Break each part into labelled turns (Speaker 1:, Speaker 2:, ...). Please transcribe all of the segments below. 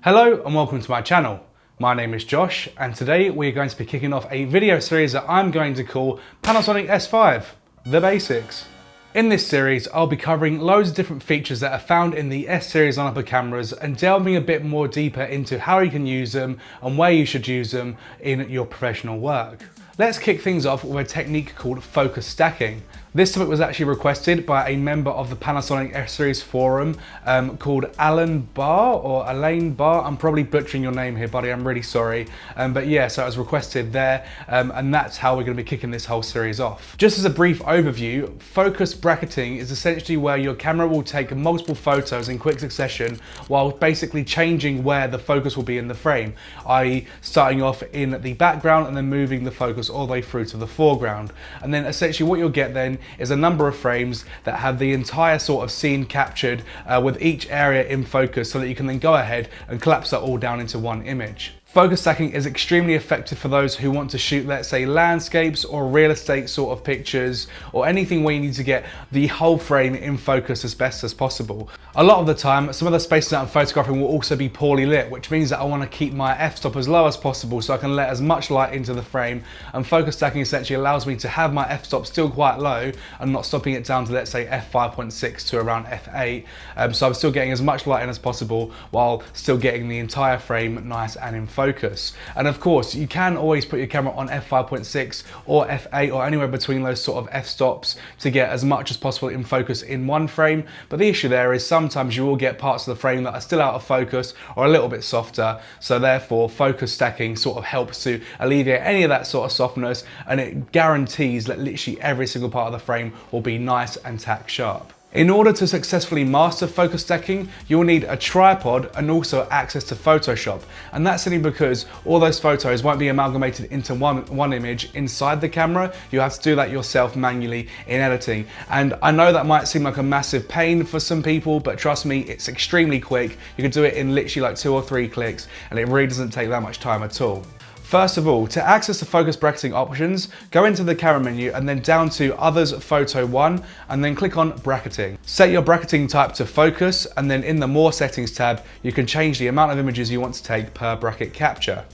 Speaker 1: Hello and welcome to my channel. My name is Josh and today we're going to be kicking off a video series that I'm going to call Panasonic S5, The Basics. In this series, I'll be covering loads of different features that are found in the S-Series lineup of cameras and delving a bit more deeper into how you can use them and where you should use them in your professional work. Let's kick things off with a technique called focus stacking. This topic was actually requested by a member of the Panasonic S-Series forum called Alan Barr or Elaine Barr. I'm probably butchering your name here, buddy, I'm really sorry. But yeah, so it was requested there and that's how we're going to be kicking this whole series off. Just as a brief overview, focus bracketing is essentially where your camera will take multiple photos in quick succession while basically changing where the focus will be in the frame, i.e. starting off in the background and then moving the focus all the way through to the foreground. And then essentially what you'll get then is a number of frames that have the entire sort of scene captured with each area in focus so that you can then go ahead and collapse that all down into one image. Focus stacking is extremely effective for those who want to shoot, let's say, landscapes or real estate sort of pictures or anything where you need to get the whole frame in focus as best as possible. A lot of the time, some of the spaces that I'm photographing will also be poorly lit, which means that I want to keep my f-stop as low as possible so I can let as much light into the frame, and focus stacking essentially allows me to have my f-stop still quite low and not stopping it down to, let's say, f5.6 to around f8. So I'm still getting as much light in as possible while still getting the entire frame nice and in focus. And of course, you can always put your camera on f5.6 or f8 or anywhere between those sort of f-stops to get as much as possible in focus in one frame. But the issue there is sometimes you will get parts of the frame that are still out of focus or a little bit softer. So therefore, focus stacking sort of helps to alleviate any of that sort of softness, and it guarantees that literally every single part of the frame will be nice and tack sharp. In order to successfully master focus stacking, you'll need a tripod and also access to Photoshop. And that's simply because all those photos won't be amalgamated into one image inside the camera. You have to do that yourself manually in editing. And I know that might seem like a massive pain for some people, but trust me, it's extremely quick. You can do it in literally like 2 or 3 clicks, and it really doesn't take that much time at all. First of all, to access the focus bracketing options, go into the camera menu and then down to Others Photo 1 and then click on Bracketing. Set your bracketing type to focus, and then in the More Settings tab, you can change the amount of images you want to take per bracket capture.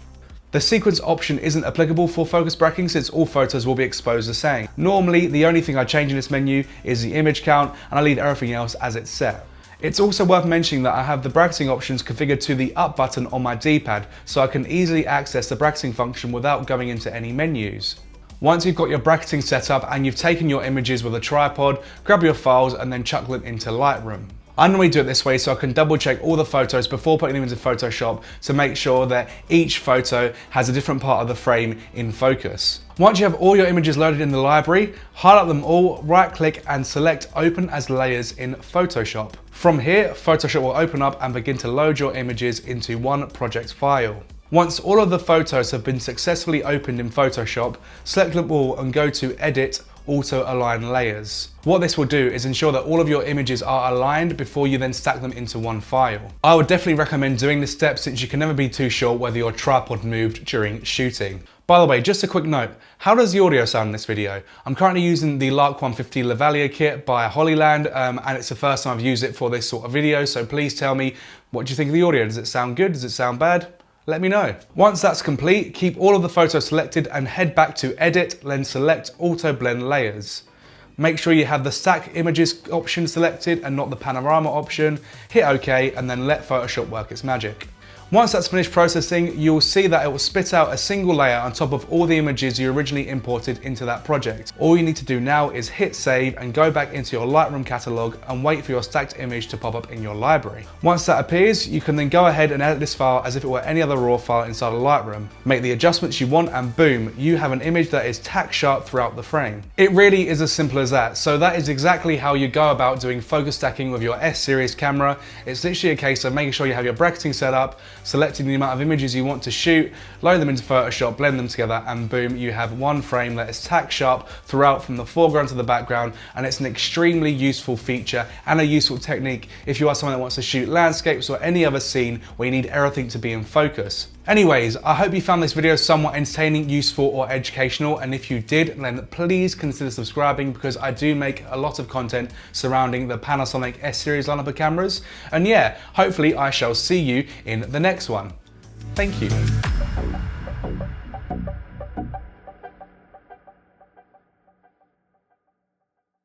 Speaker 1: The sequence option isn't applicable for focus bracketing since all photos will be exposed the same. Normally, the only thing I change in this menu is the image count, and I leave everything else as it's set. It's also worth mentioning that I have the bracketing options configured to the up button on my D-pad, so I can easily access the bracketing function without going into any menus. Once you've got your bracketing set up and you've taken your images with a tripod, grab your files and then chuck them into Lightroom. I normally do it this way so I can double check all the photos before putting them into Photoshop to make sure that each photo has a different part of the frame in focus. Once you have all your images loaded in the library, highlight them all, right click and select Open as Layers in Photoshop. From here, Photoshop will open up and begin to load your images into one project file. Once all of the photos have been successfully opened in Photoshop, select them all and go to Edit, Auto Align Layers. What this will do is ensure that all of your images are aligned before you then stack them into one file. I would definitely recommend doing this step since you can never be too sure whether your tripod moved during shooting. By the way, just a quick note, how does the audio sound in this video? I'm currently using the Lark 150 Lavalier kit by Hollyland and it's the first time I've used it for this sort of video, so please tell me, what do you think of the audio? Does it sound good? Does it sound bad? Let me know. Once that's complete, keep all of the photos selected and head back to Edit, then select Auto Blend Layers. Make sure you have the Stack Images option selected and not the Panorama option. Hit OK and then let Photoshop work its magic. Once that's finished processing, you'll see that it will spit out a single layer on top of all the images you originally imported into that project. All you need to do now is hit save and go back into your Lightroom catalog and wait for your stacked image to pop up in your library. Once that appears, you can then go ahead and edit this file as if it were any other raw file inside of Lightroom. Make the adjustments you want and boom, you have an image that is tack sharp throughout the frame. It really is as simple as that. So that is exactly how you go about doing focus stacking with your S-Series camera. It's literally a case of making sure you have your bracketing set up, selecting the amount of images you want to shoot, load them into Photoshop, blend them together, and boom, you have one frame that is tack sharp throughout from the foreground to the background, and it's an extremely useful feature and a useful technique if you are someone that wants to shoot landscapes or any other scene where you need everything to be in focus. Anyways, I hope you found this video somewhat entertaining, useful or educational, and if you did, then please consider subscribing because I do make a lot of content surrounding the Panasonic S-Series lineup of cameras. And yeah, hopefully I shall see you in the next next one. Thank you.